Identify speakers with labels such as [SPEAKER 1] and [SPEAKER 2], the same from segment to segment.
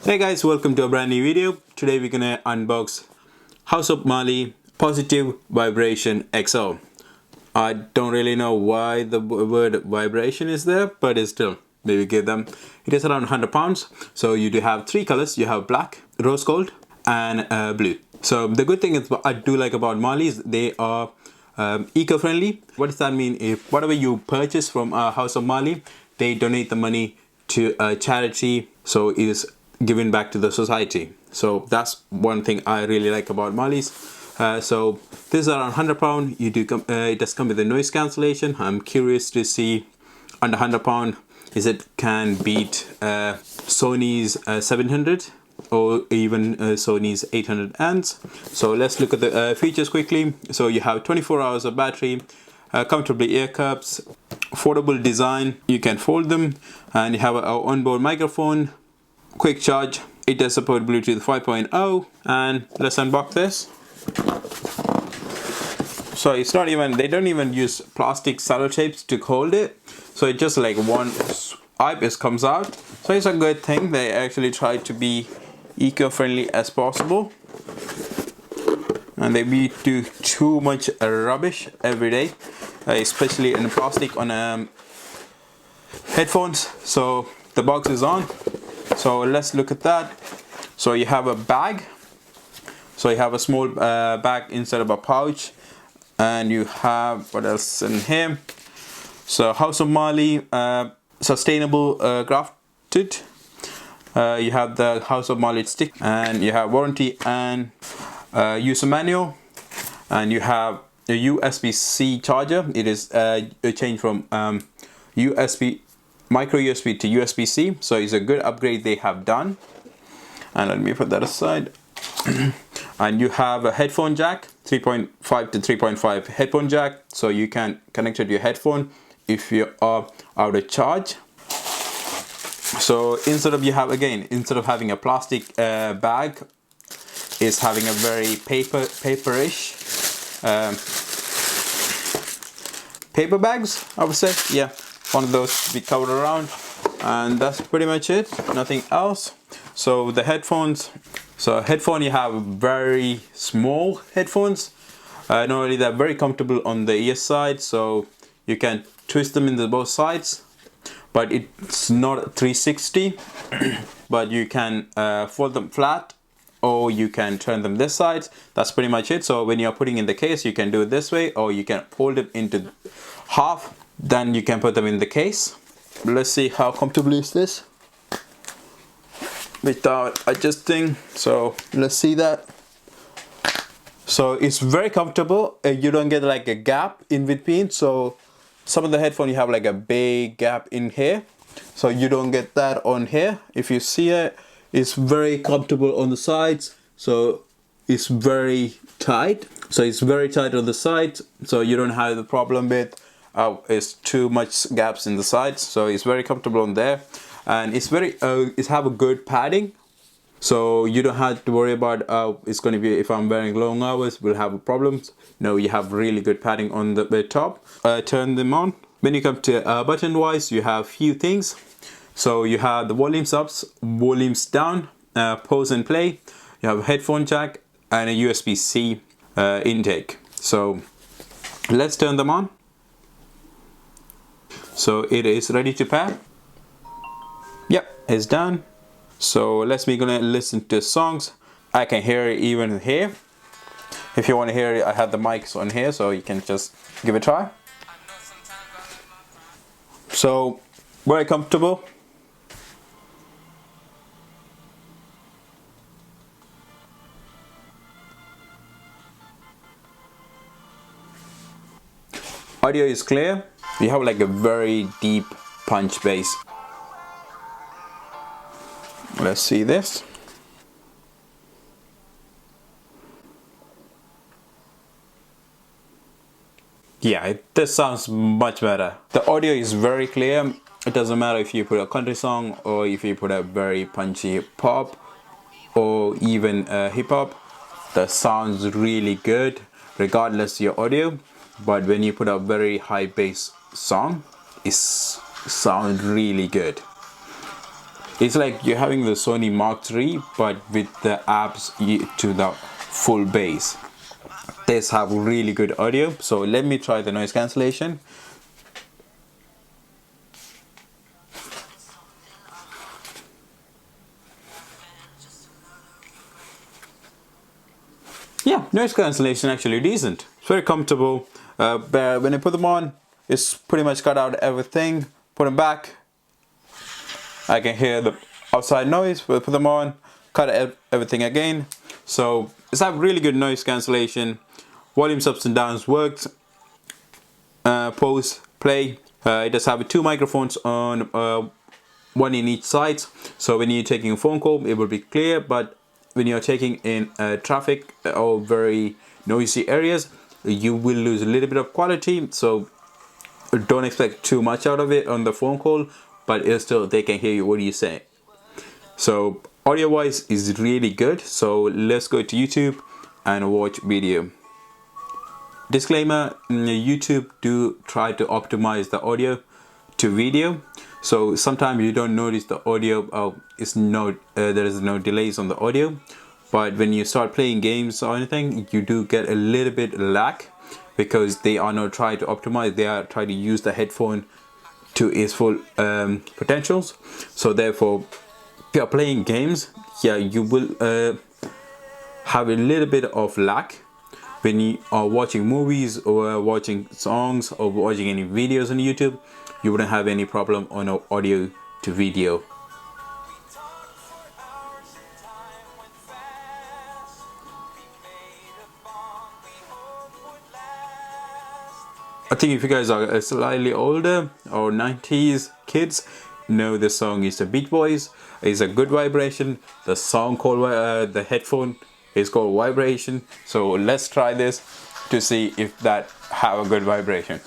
[SPEAKER 1] Hey guys, welcome to a brand new video. Today we're gonna unbox House of Marley Positive Vibration XO. I don't really know why the word vibration is there, but it's still, maybe give them. It is around £100. So you do have three colors. You have black, rose gold, and blue. So the good thing is what I do like about Marley is they are eco-friendly. What does that mean? If whatever you purchase from House of Marley, they donate the money to a charity, so it is given back to the society. So that's one thing I really like about Marley's. So this is around £100. You do it does come with a noise cancellation. I'm curious to see under £100 is it can beat Sony's 700 or even Sony's 800 amps. So let's look at the features quickly. So you have 24 hours of battery, comfortable ear cups, foldable design, you can fold them, and you have an onboard microphone, quick charge. It does support Bluetooth 5.0, and let's unbox this. So it's not even, they don't even use plastic sellotapes to hold it, so it just like one swipe it comes out. So it's a good thing they actually try to be eco-friendly as possible, and they do too much rubbish every day, especially in plastic on headphones. So the box is on, so let's look at that. So you have a bag, so you have a small bag instead of a pouch, and you have what else in here. So House of Marley sustainable grafted. You have the House of Marley stick, and you have warranty and user manual, and you have a USB-C charger. It is a change from USB micro USB to USB-C, so it's a good upgrade they have done. And let me put that aside. And you have a headphone jack, 3.5 to 3.5 headphone jack, so you can connect it to your headphone if you are out of charge. So instead of having a plastic bag, is having a very paperish paper bags, I would say. Yeah, one of those to be covered around, and that's pretty much it, nothing else. So the headphones, so headphone, you have very small headphones. Not only that, very comfortable on the ear side, so you can twist them in both sides, but it's not 360. But you can fold them flat, or you can turn them this side. That's pretty much it. So when you're putting in the case, you can do it this way, or you can fold it into half, then you can put them in the case. Let's see how comfortable is this without adjusting. So let's see that. So it's very comfortable. You don't get like a gap in between. So some of the headphone you have like a big gap in here, so you don't get that on here. If you see it, it's very comfortable on the sides, so it's very tight. So it's very tight on the sides, so you don't have the problem with it's too much gaps in the sides. So it's very comfortable on there, and it's very it's have a good padding, so you don't have to worry about it's going to be, if I'm wearing long hours, will have problems. No, you have really good padding on the top. Turn them on. When you come to button wise, you have few things. So you have the volumes ups, volumes down, pause and play. You have a headphone jack and a USB-C intake. So let's turn them on. So it is ready to pair. Yep, it's done. So we're gonna listen to songs. I can hear it even here. If you want to hear it, I have the mics on here, so you can just give it a try. So very comfortable. Audio is clear. You have like a very deep punch bass. Let's see this. Yeah, this sounds much better. The audio is very clear. It doesn't matter if you put a country song or if you put a very punchy pop or even hip hop. The sounds really good regardless your audio. But when you put a very high bass song, it sounds really good. It's like you're having the Sony Mark III, but with the apps to the full bass. This have really good audio. So let me try the noise cancellation. Yeah, noise cancellation actually decent. It's very comfortable. But when I put them on, it's pretty much cut out everything. Put them back, I can hear the outside noise. We'll put them on, cut everything again. So it's a really good noise cancellation. Volumes ups and downs worked. Pause, play. It does have 2 microphones on, one in each side. So when you're taking a phone call, it will be clear. But when you're taking in traffic or very noisy areas, you will lose a little bit of quality. So don't expect too much out of it on the phone call, but still they can hear you what you say. So audio wise is really good. So let's go to YouTube and watch video. Disclaimer, YouTube do try to optimize the audio to video, so sometimes you don't notice the audio there is no delays on the audio, but when you start playing games or anything, you do get a little bit lag, because they are not trying to optimize, they are trying to use the headphone to its full potentials. So therefore, if you are playing games, yeah, you will have a little bit of lag. When you are watching movies or watching songs or watching any videos on YouTube, you wouldn't have any problem on audio to video. I think if you guys are slightly older or 90s kids, know the song is the Beach Boys. It's a good vibration. The song called the headphone is called Vibration. So let's try this to see if that have a good vibration.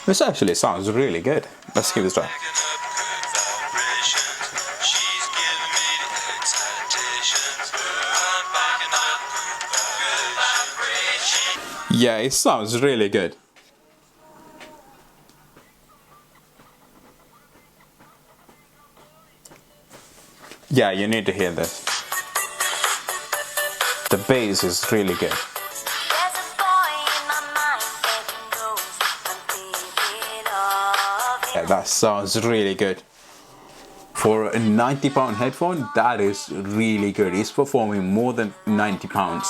[SPEAKER 1] This actually sounds really good. Let's give it a try. Yeah, it sounds really good. Yeah, you need to hear this. The bass is really good. Yeah, that sounds really good. For a £90 headphone, that is really good. It's performing more than £90.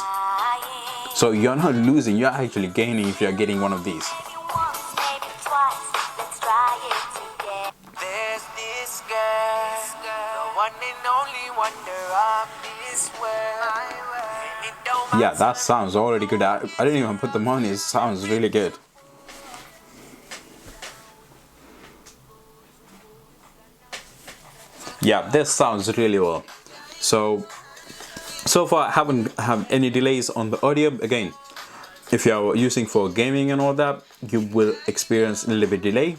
[SPEAKER 1] So you're not losing, you're actually gaining if you're getting one of these. Yeah, that sounds already good. I didn't even put them on, it sounds really good. Yeah, this sounds really well. So far I haven't had any delays on the audio. Again, if you're using for gaming and all that, you will experience a little bit delay.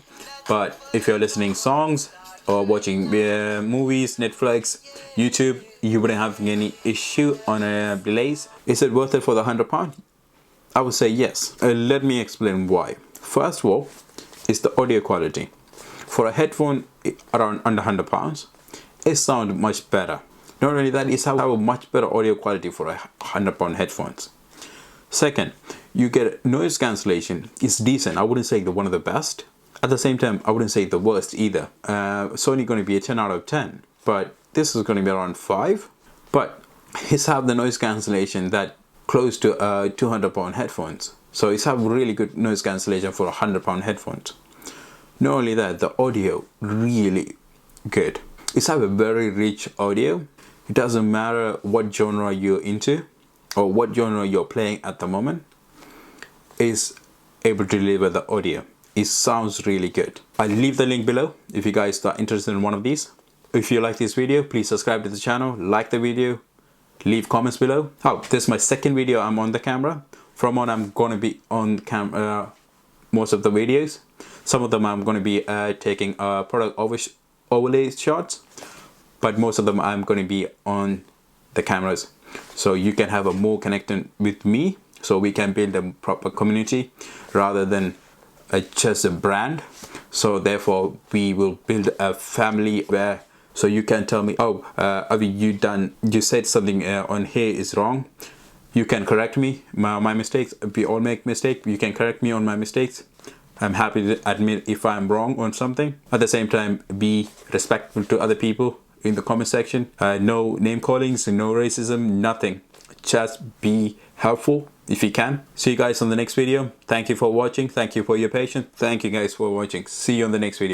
[SPEAKER 1] But if you're listening songs or watching movies, Netflix, YouTube, you wouldn't have any issue on delays. Is it worth it for the £100? I would say yes. Let me explain why. First of all, it's the audio quality. For a headphone around under £100, it sounds much better. Not only that, it's have a much better audio quality for a £100 headphones. Second, you get noise cancellation. It's decent. I wouldn't say one of the best. At the same time, I wouldn't say the worst either. Sony going to be a 10 out of 10, but this is going to be around 5. But it's have the noise cancellation that close to £200 headphones. So it's have really good noise cancellation for £100 headphones. Not only that, the audio really good. It's have a very rich audio. It doesn't matter what genre you're into or what genre you're playing at the moment, is able to deliver the audio. It sounds really good. I'll leave the link below if you guys are interested in one of these. If you like this video, please subscribe to the channel, like the video, leave comments below. Oh, this is my second video I'm on the camera. From on, I'm going to be on camera most of the videos. Some of them I'm going to be taking product overlay shots, but most of them I'm going to be on the cameras. so you can have a more connection with me, so we can build a proper community rather than just a brand. So therefore we will build a family where, so you can tell me, oh, Avi, you said something on here is wrong. You can correct me, my mistakes. We all make mistakes. You can correct me on my mistakes. I'm happy to admit if I'm wrong on something. At the same time, be respectful to other people in the comment section. No name callings, no racism, nothing. Just be helpful if you can. See you guys on the next video. Thank you for watching. Thank you for your patience. Thank you guys for watching. See you on the next video.